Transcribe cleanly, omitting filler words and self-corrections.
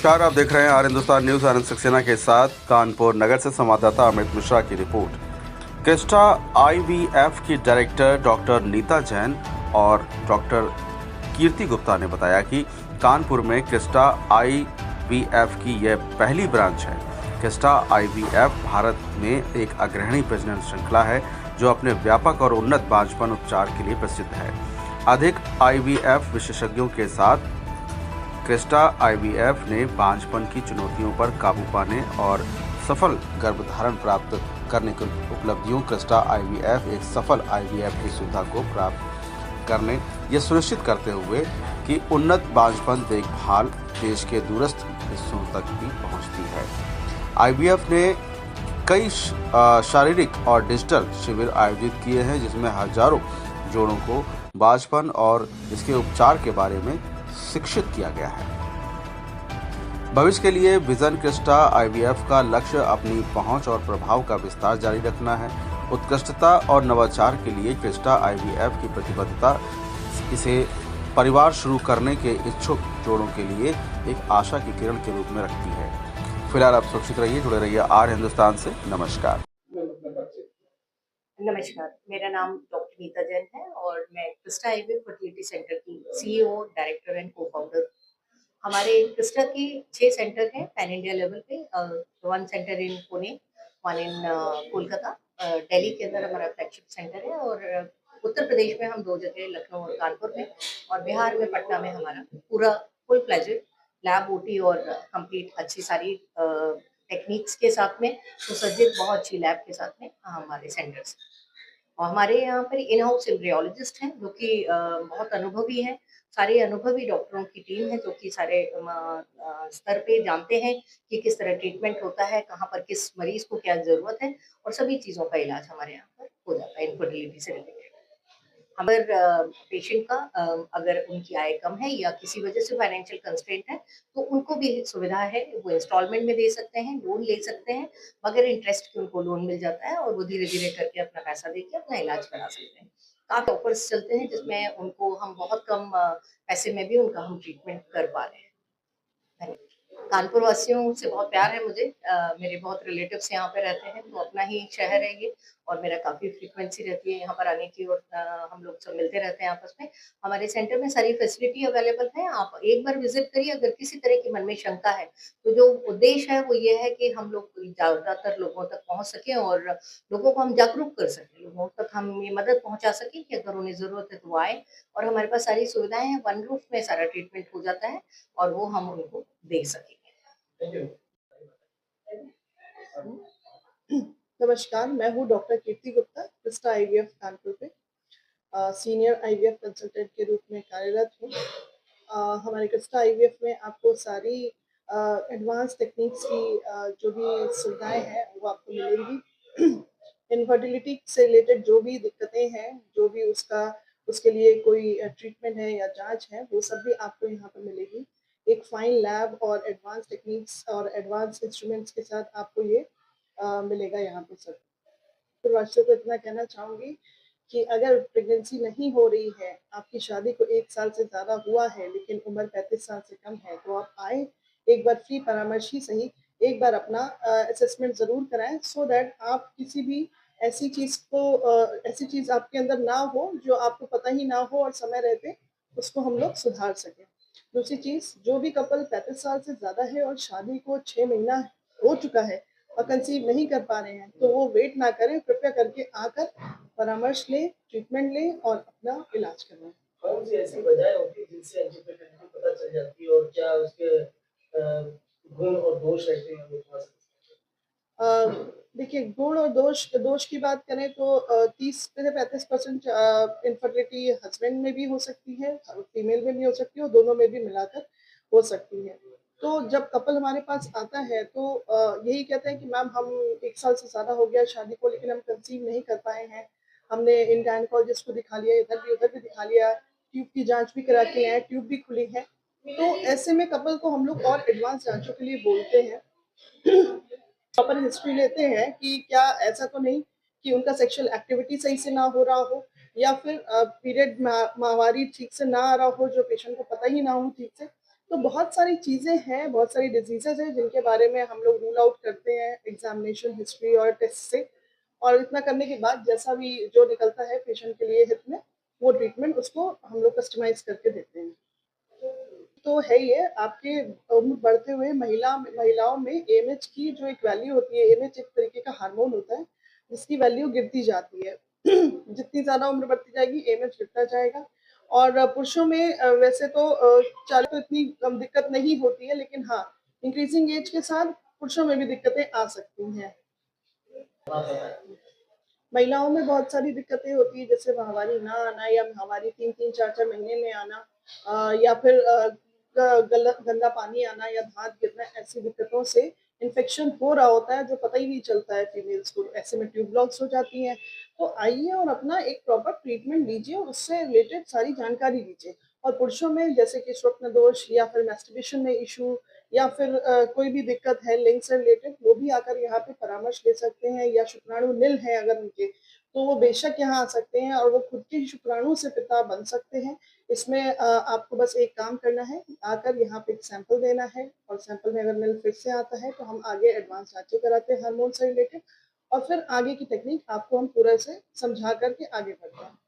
नमस्कार, आप देख रहे हैं आर हिंदुस्तान न्यूज। आनंद सक्सेना के साथ कानपुर नगर से संवाददाता अमित मिश्रा की रिपोर्ट। क्रिस्टा आईवीएफ की डायरेक्टर डॉक्टर नीता जैन और डॉक्टर कीर्ति गुप्ता ने बताया कि कानपुर में क्रिस्टा आईवीएफ की यह पहली ब्रांच है। क्रिस्टा आईवीएफ भारत में एक अग्रणी प्रजनन श्रृंखला है जो अपने व्यापक और उन्नत बांझपन उपचार के लिए प्रसिद्ध है। अधिक आईवीएफ विशेषज्ञों के साथ क्रिस्टा आईवीएफ ने बांझपन की चुनौतियों पर काबू पाने और सफल गर्भधारण प्राप्त करने की उपलब्धियों। क्रिस्टा आईवीएफ एक सफल आईवीएफ की सुविधा को प्राप्त करने ये सुनिश्चित करते हुए कि उन्नत बांझपन देखभाल देश के दूरस्थ हिस्सों तक भी पहुंचती है। आईवीएफ ने कई शारीरिक और डिजिटल शिविर आयोजित किए हैं जिसमें हजारों जोड़ों को बांझपन और इसके उपचार के बारे में शिक्षित किया गया है। भविष्य के लिए विजन क्रिस्टा आईवीएफ का लक्ष्य अपनी पहुंच और प्रभाव का विस्तार जारी रखना है। उत्कृष्टता और नवाचार के लिए क्रिस्टा आईवीएफ की प्रतिबद्धता इसे परिवार शुरू करने के इच्छुक जोड़ों के लिए एक आशा की किरण के रूप में रखती है। फिलहाल आप सुरक्षित रहिए, जुड़े रहिए आर हिंदुस्तान से। नमस्कार। नमस्कार, मेरा नाम डॉक्टर नीता जैन है और मैं क्रिस्टा आईवीएफ फर्टिलिटी सेंटर की सीईओ, डायरेक्टर एंड को-फाउंडर। हमारे क्रिस्टा के 6 सेंटर हैं पैन इंडिया लेवल पे। 1 सेंटर इन पुणे, 1 इन कोलकाता। दिल्ली के अंदर हमारा फ्लैगशिप सेंटर है और उत्तर प्रदेश में हम 2 जगह, लखनऊ और कानपुर में, और बिहार में पटना में हमारा पूरा फुल फ्लेजेड लैब, ओटी और कंप्लीट अच्छी सारी टेक्निक्स के साथ में सुसज्जित बहुत अच्छी लैब के साथ में हमारे सेंटर्स। और हमारे यहाँ पर इन हाउस एम्ब्रियोलॉजिस्ट हैं जो कि बहुत अनुभवी हैं। सारे अनुभवी डॉक्टरों की टीम है जो कि सारे स्तर पे जानते हैं कि किस तरह ट्रीटमेंट होता है, कहाँ पर किस मरीज को क्या ज़रूरत है, और सभी चीज़ों का इलाज हमारे यहाँ पर हो जाता है इनफर्टिलिटी से रिलेटेड। अगर पेशेंट का अगर उनकी आय कम है या किसी वजह से फाइनेंशियल कंस्ट्रेंट है, तो उनको भी सुविधा है, वो इंस्टॉलमेंट में दे सकते हैं, लोन ले सकते हैं, बगैर इंटरेस्ट के उनको लोन मिल जाता है और वो धीरे-धीरे करके अपना पैसा देके अपना इलाज करा सकते हैं। काफ़ी ऑफर्स चलते हैं जिसमें उनको हम बहुत कम पैसे में भी उनका हम ट्रीटमेंट कर पा रहे हैं। धन्यवाद। कानपुर वासियों से बहुत प्यार है मुझे। मेरे बहुत रिलेटिव्स यहाँ पे रहते हैं, तो अपना ही शहर है ये, और मेरा काफ़ी फ्रीक्वेंसी रहती है यहाँ पर आने की, और हम लोग सब मिलते रहते हैं आपस में। हमारे सेंटर में सारी फैसिलिटी अवेलेबल है, आप एक बार विज़िट करिए। अगर किसी तरह की मन में शंका है, तो जो उद्देश्य है वो ये है कि हम लोग ज़्यादातर लोगों तक पहुँच सकें और लोगों को हम जागरूक कर सकें, लोगों तक हम ये मदद पहुँचा सकें कि अगर उन्हें ज़रूरत है तो वो आएँ, और हमारे पास सारी सुविधाएँ हैं, वन रूफ में सारा ट्रीटमेंट हो जाता है और वो हम उनको दे सकेंगे। नमस्कार, मैं हूँ डॉक्टर कीर्ति गुप्ता, क्रिस्टा आईवीएफ कानपुर पे सीनियर आईवीएफ कंसल्टेंट के रूप में कार्यरत हूँ। हमारे क्रिस्टा आईवीएफ में आपको सारी एडवांस टेक्निक्स की जो भी सुविधाएं हैं वो आपको मिलेंगी। इनफर्टिलिटी से रिलेटेड जो भी दिक्कतें हैं, जो भी उसके लिए कोई ट्रीटमेंट है या जांच है, वो सब भी आपको यहाँ पर मिलेगी। एक फाइन लैब और एडवांस टेक्निक्स और एडवांस इंस्ट्रूमेंट्स के साथ आपको ये मिलेगा यहाँ पे सब। प्रवासियों को इतना कहना चाहूँगी कि अगर प्रेगनेंसी नहीं हो रही है, आपकी शादी को 1 साल से ज़्यादा हुआ है लेकिन उम्र 35 साल से कम है, तो आप आएँ, एक बार फ्री परामर्श ही सही, एक बार अपना असेसमेंट ज़रूर कराएँ, सो दैट आप किसी भी ऐसी चीज़ आपके अंदर ना हो जो आपको पता ही ना हो और समय रहते उसको हम लोग सुधार सकें। दूसरी चीज़, जो भी कपल 35 साल से ज़्यादा है और शादी को 6 महीना हो चुका है और कंसीव नहीं कर पा रहे हैं, तो वो वेट ना करें, कृपया करके आकर परामर्श लें, ट्रीटमेंट लें और अपना इलाज करवाएँ। कौन सी ऐसी वजह होती है जिनसे इनफर्टिलिटी पता चल जाती है और क्या उसके गुण और दोष रहते हैं वो थोड़ा-सा? देखिए, गुण और दोष की बात करें तो 30 से 35% इनफर्टिलिटी हस्बैंड में भी हो सकती है, फीमेल में भी हो सकती है और दोनों में भी मिलाकर हो सकती है। तो जब कपल हमारे पास आता है तो यही कहते हैं कि मैम हम 1 साल से ज़्यादा हो गया शादी को लेकिन हम कंसीव नहीं कर पाए हैं। हमने इन गायनेकोलॉजिस्ट को दिखा लिया, इधर भी उधर भी दिखा लिया, ट्यूब की जाँच भी करा के आए, ट्यूब भी खुली है। तो ऐसे में कपल को हम लोग और एडवांस जाँचों के लिए बोलते हैं। प्रॉपर हिस्ट्री लेते हैं कि क्या ऐसा तो नहीं कि उनका सेक्सुअल एक्टिविटी सही से ना हो रहा हो या फिर पीरियड माहवारी ठीक से ना आ रहा हो जो पेशेंट को पता ही ना हो ठीक से। तो बहुत सारी चीज़ें हैं, बहुत सारी डिजीज़ेज़ हैं जिनके बारे में हम लोग रूल आउट करते हैं एग्ज़ामिनेशन, हिस्ट्री और टेस्ट से, और इतना करने के बाद जैसा भी जो निकलता है पेशेंट के लिए हित में, वो ट्रीटमेंट उसको हम लोग कस्टमाइज़ करके देते हैं। तो है ये आपके उम्र बढ़ते हुए महिलाओं में एमएच की जो एक वैल्यू होती है, एमएच एक तरीके का हार्मोन होता है, जिसकी वैल्यू गिरती जाती है। जितनी ज़्यादा उम्र बढ़ती जाएगी, एमएच गिरता जाएगा। और पुरुषों में वैसे तो चाल तो इतनी कम दिक्कत नहीं होती है, लेकिन हाँ, इंक्रीज़िंग एज के साथ पुरुषों में भी दिक्कतें आ सकती हैं। हाँ, बताएं। महिलाओं में बहुत सारी दिक्कतें होती हैं, जैसे माहवारी ना आना या माहवारी 3-3, 4-4 महीने में आना, या फिर गंदा पानी आना या दाँत गिरना, ऐसी दिक्कतों से इन्फेक्शन हो रहा होता है जो पता ही नहीं चलता है फीमेल्स को, ऐसे में ट्यूब ब्लॉक्स हो जाती हैं। तो आइए और अपना एक प्रॉपर ट्रीटमेंट लीजिए और उससे रिलेटेड सारी जानकारी लीजिए। और पुरुषों में जैसे कि स्वप्न दोष या फिर मैस्टरबेशन में इश्यू या फिर कोई भी दिक्कत है लिंग से रिलेटेड, वो भी आकर यहाँ पे परामर्श ले सकते हैं, या शुक्राणु नील है अगर उनके, तो वो बेशक यहाँ आ सकते हैं और वो खुद के ही शुक्राणु से पिता बन सकते हैं। इसमें आपको बस एक काम करना है, आकर यहाँ पे एक सैंपल देना है, और सैंपल में अगर नील फिर से आता है तो हम आगे एडवांस जाँचें कराते हैं हार्मोन से रिलेटेड, और फिर आगे की टेक्निक आपको हम पूरा से समझा कर के आगे बढ़ते हैं।